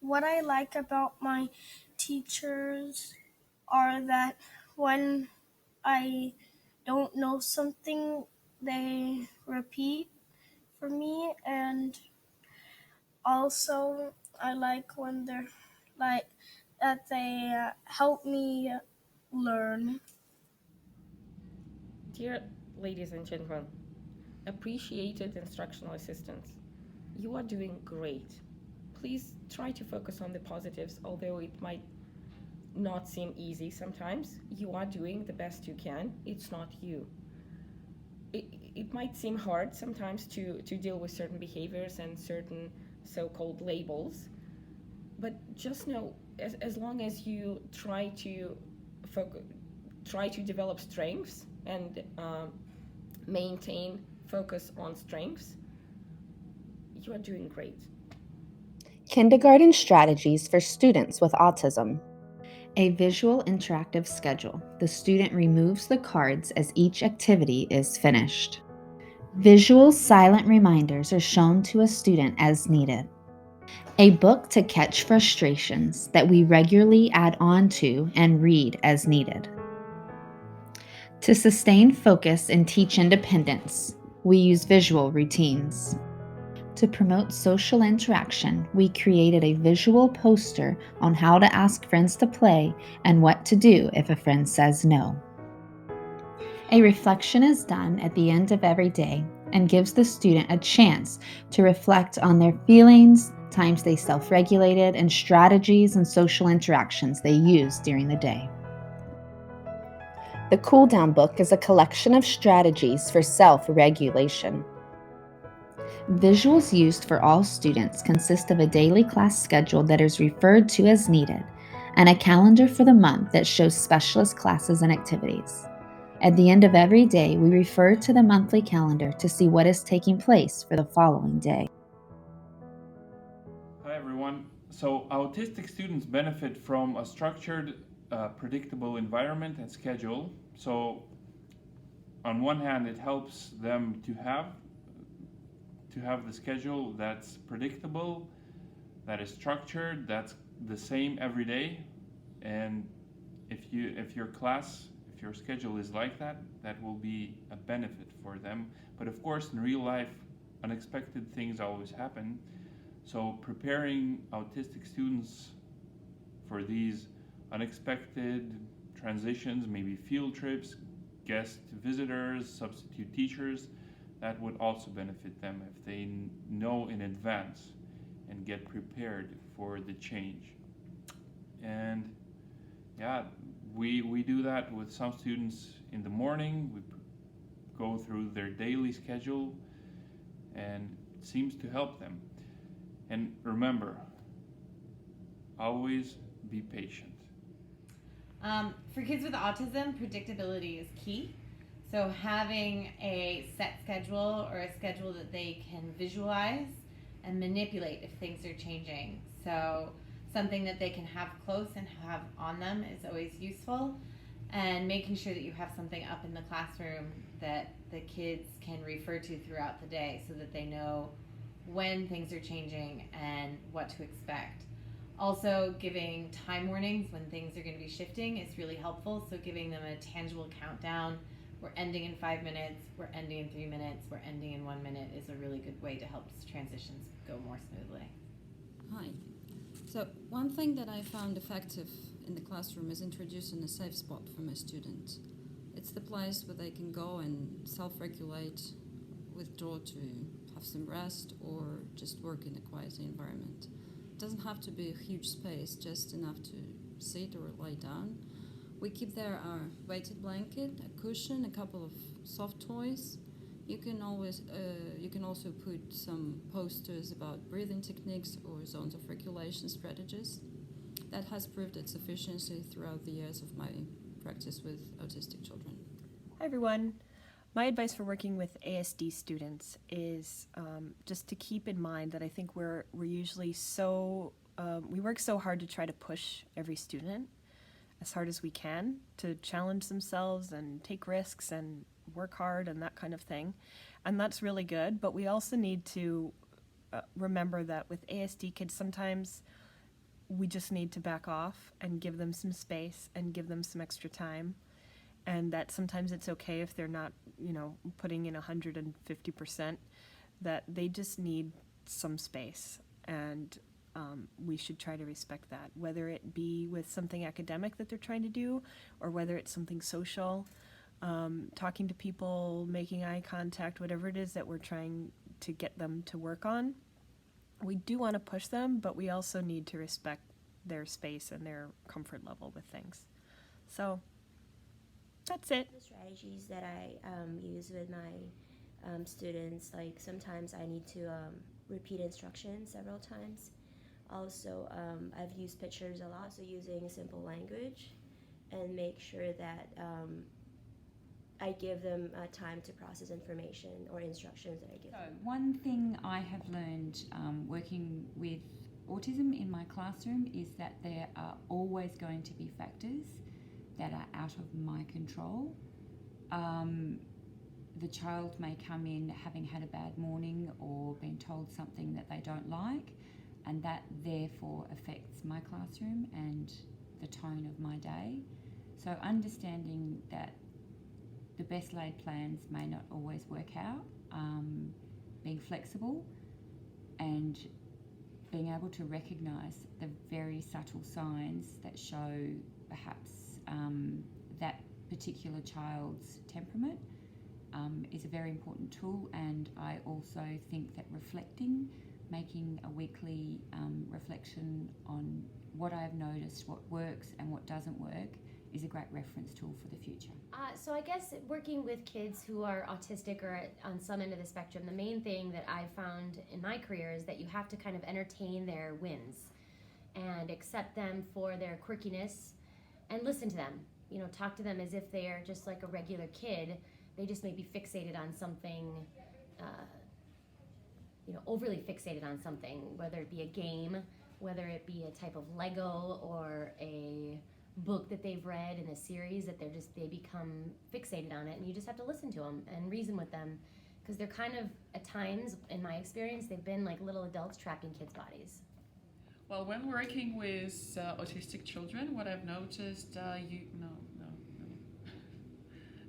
what I like about my teachers are that when I don't know something, they repeat for me, and also I like when they're like that they help me learn. Dear ladies and gentlemen, appreciated instructional assistants, you are doing great. Please try to focus on the positives, although it might not seem easy sometimes. You are doing the best you can. It's not you. It might seem hard sometimes to deal with certain behaviors and certain so called labels, but just know as long as you focus, try to develop strengths and maintain focus on strengths, you are doing great. Kindergarten strategies for students with autism. A visual interactive schedule. The student removes the cards as each activity is finished. Visual silent reminders are shown to a student as needed. A book to catch frustrations that we regularly add on to and read as needed. To sustain focus and teach independence, we use visual routines. To promote social interaction, we created a visual poster on how to ask friends to play and what to do if a friend says no. A reflection is done at the end of every day and gives the student a chance to reflect on their feelings, times they self regulated, and strategies and social interactions they used during the day. The Cool Down Book is a collection of strategies for self regulation. Visuals used for all students consist of a daily class schedule that is referred to as needed and a calendar for the month that shows specialist classes and activities. At the end of every day, we refer to the monthly calendar to see what is taking place for the following day. Hi everyone. So autistic students benefit from a structured, predictable environment and schedule. So on one hand, it helps them to have the schedule that's predictable, that is structured, that's the same every day. And if your schedule is like that, that will be a benefit for them. But of course, in real life, unexpected things always happen. So preparing autistic students for these unexpected transitions, maybe field trips, guest visitors, substitute teachers, that would also benefit them if they know in advance and get prepared for the change. And yeah, we do that with some students in the morning. We go through their daily schedule and it seems to help them. And remember, always be patient. For kids with autism, predictability is key. So having a set schedule or a schedule that they can visualize and manipulate if things are changing. So something that they can have close and have on them is always useful. And making sure that you have something up in the classroom that the kids can refer to throughout the day so that they know when things are changing and what to expect. Also, giving time warnings when things are going to be shifting is really helpful. So, giving them a tangible countdown. We're ending in 5 minutes, we're ending in 3 minutes, we're ending in 1 minute is a really good way to help transitions go more smoothly. Hi. So one thing that I found effective in the classroom is introducing a safe spot for my students. It's the place where they can go and self-regulate, withdraw to have some rest, or just work in a quiet environment. It doesn't have to be a huge space, just enough to sit or lie down. We keep there our weighted blanket, a cushion, a couple of soft toys. You can also put some posters about breathing techniques or zones of regulation strategies. That has proved its efficiency throughout the years of my practice with autistic children. Hi everyone. My advice for working with ASD students is just to keep in mind that I think we're usually we work so hard to try to push every student as hard as we can to challenge themselves and take risks and work hard and that kind of thing. And that's really good, but we also need to remember that with ASD kids, sometimes we just need to back off and give them some space and give them some extra time. And that sometimes it's okay if they're not, putting in 150%, that they just need some space. And we should try to respect that, whether it be with something academic that they're trying to do or whether it's something social, talking to people, making eye contact, whatever it is that we're trying to get them to work on. We do want to push them, but we also need to respect their space and their comfort level with things. So that's it. The strategies that I use with my students, like sometimes I need to repeat instructions several times. Also, I've used pictures a lot, so using simple language, and make sure that I give them time to process information or instructions that I give them. One thing I have learned working with autism in my classroom is that there are always going to be factors that are out of my control. The child may come in having had a bad morning or been told something that they don't like, and that therefore affects my classroom and the tone of my day. So understanding that the best laid plans may not always work out, being flexible and being able to recognise the very subtle signs that show perhaps that particular child's temperament is a very important tool. And I also think that reflecting, making a weekly reflection on what I've noticed, what works and what doesn't work, is a great reference tool for the future. So I guess working with kids who are autistic or on some end of the spectrum, the main thing that I've found in my career is that you have to kind of entertain their wins and accept them for their quirkiness and listen to them. Talk to them as if they're just like a regular kid. They just may be fixated on something, overly fixated on something, whether it be a game, whether it be a type of Lego or a book that they've read in a series that they become fixated on it, and you just have to listen to them and reason with them, because they're kind of, at times in my experience, they've been like little adults trapped in kids' bodies. Well, when working with autistic children, what I've noticed,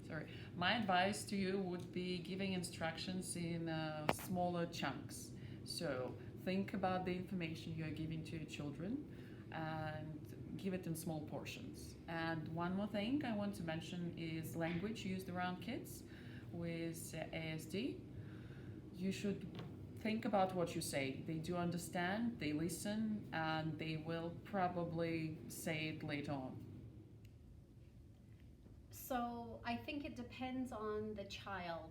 sorry, my advice to you would be giving instructions in smaller chunks. So think about the information you are giving to your children and give it in small portions. And one more thing I want to mention is language used around kids with ASD. You should think about what you say. They do understand, they listen, and they will probably say it later on. So I think it depends on the child.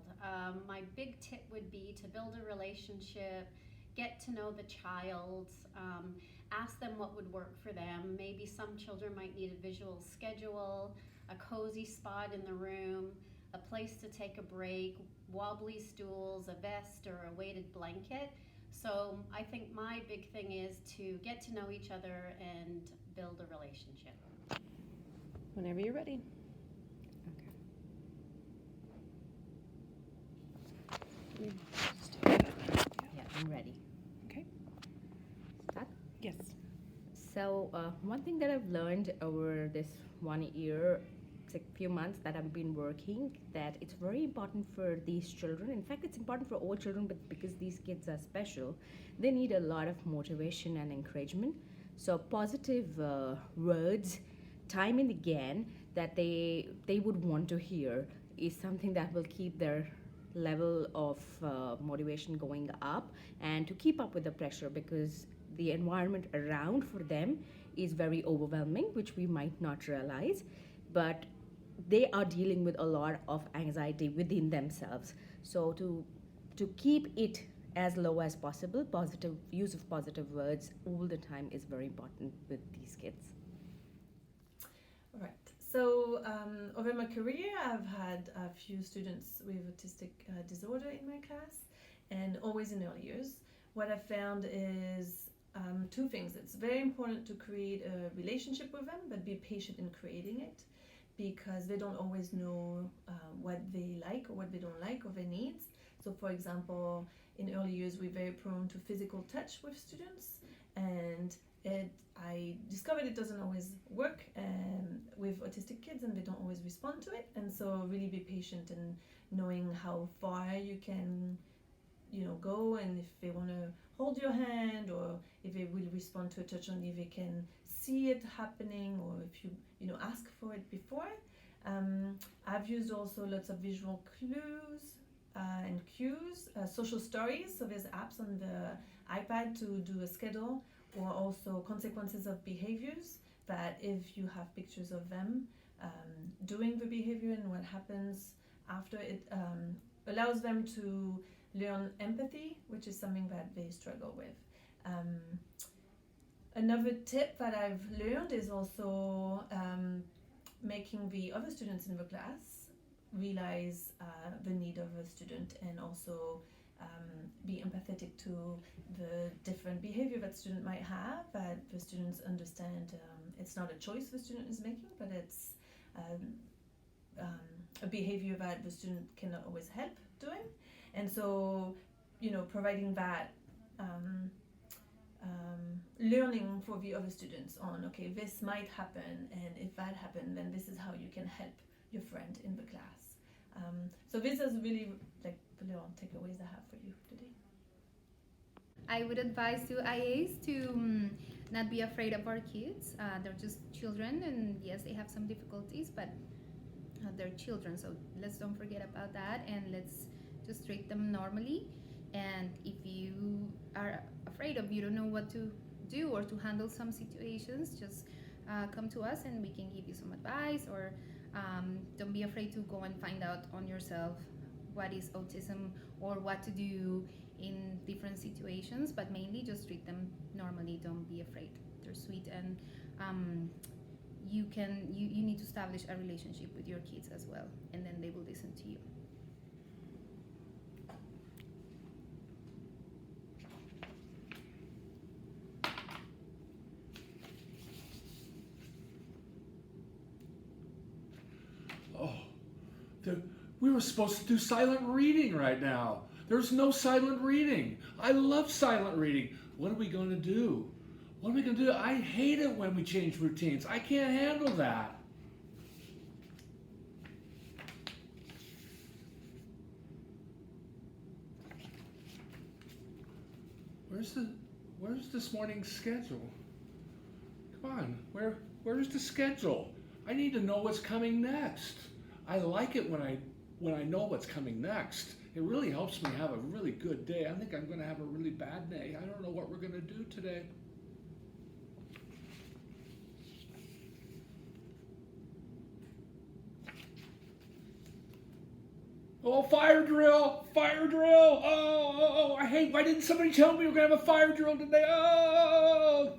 My big tip would be to build a relationship, get to know the child, ask them what would work for them. Maybe some children might need a visual schedule, a cozy spot in the room, a place to take a break, wobbly stools, a vest, or a weighted blanket. So I think my big thing is to get to know each other and build a relationship. Whenever you're ready. Yeah, I'm ready. Okay. Start? Yes. So one thing that I've learned over this 1 year, few months that I've been working, that it's very important for these children. In fact, it's important for all children, but because these kids are special, they need a lot of motivation and encouragement. So positive words, time and again, that they would want to hear is something that will keep their level of motivation going up, and to keep up with the pressure, because the environment around for them is very overwhelming, which we might not realize, but they are dealing with a lot of anxiety within themselves. So to keep it as low as possible, positive use of positive words all the time is very important with these kids. All right. So over my career, I've had a few students with autistic disorder in my class, and always in early years. What I've found is two things. It's very important to create a relationship with them, but be patient in creating it, because they don't always know what they like or what they don't like or their needs. So for example, in early years, we're very prone to physical touch with students, and I discovered it doesn't always work with autistic kids, and they don't always respond to it. And so really be patient in knowing how far you can, go, and if they want to hold your hand, or if they will respond to a touch only, they can see it happening, or if you ask for it before. I've used also lots of visual clues and cues, social stories. So there's apps on the iPad to do a schedule, or also consequences of behaviors, that if you have pictures of them doing the behavior and what happens after, it allows them to learn empathy, which is something that they struggle with. Another tip that I've learned is also making the other students in the class realize the need of a student, and also be empathetic to the different behavior that student might have, that the students understand it's not a choice the student is making, but it's a behavior that the student cannot always help doing. And so, providing that learning for the other students on, okay, this might happen, and if that happened, then this is how you can help your friend in the class. So this is really like the little takeaways I have for you today. I would advise to IAs to not be afraid of our kids. They're just children, and yes, they have some difficulties, but they're children, so let's don't forget about that, and let's just treat them normally. And if you are afraid of, you don't know what to do or to handle some situations, just come to us and we can give you some advice, or don't be afraid to go and find out on yourself what is autism or what to do in different situations, but mainly just treat them normally. Don't be afraid. They're sweet, and you need to establish a relationship with your kids as well, and then they will listen to you. We were supposed to do silent reading right now. There's no silent reading. I love silent reading. What are we going to do? What are we going to do? I hate it when we change routines. I can't handle that. Where's this morning's schedule? Come on, where's the schedule? I need to know what's coming next. I like it when I know what's coming next. It really helps me have a really good day. I think I'm going to have a really bad day. I don't know what we're going to do today. Oh, fire drill! Fire drill! Oh, I hate, why didn't somebody tell me we were going to have a fire drill today? Oh!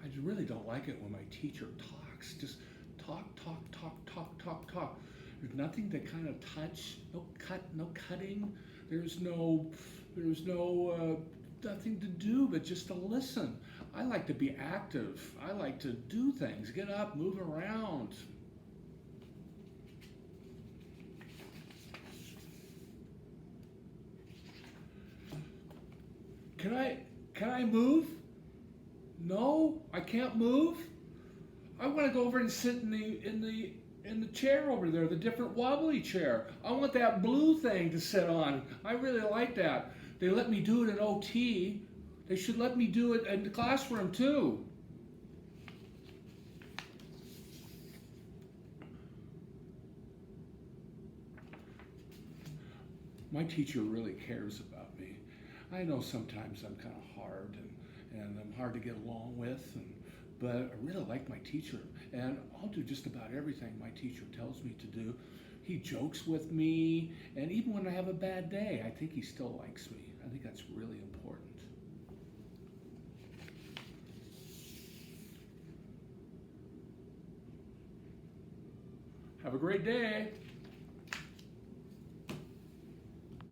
I really don't like it when my teacher talks. Just talk. There's nothing to kind of touch, no cutting. There's nothing to do but just to listen. I like to be active. I like to do things, get up, move around. Can I move? No, I can't move. I want to go over and sit in the chair over there, the different wobbly chair. I want that blue thing to sit on. I really like that. They let me do it in OT. They should let me do it in the classroom too. My teacher really cares about me. I know sometimes I'm kind of hard and I'm hard to get along with, but I really like my teacher, and I'll do just about everything my teacher tells me to do. He jokes with me, and even when I have a bad day, I think he still likes me. I think that's really important. Have a great day.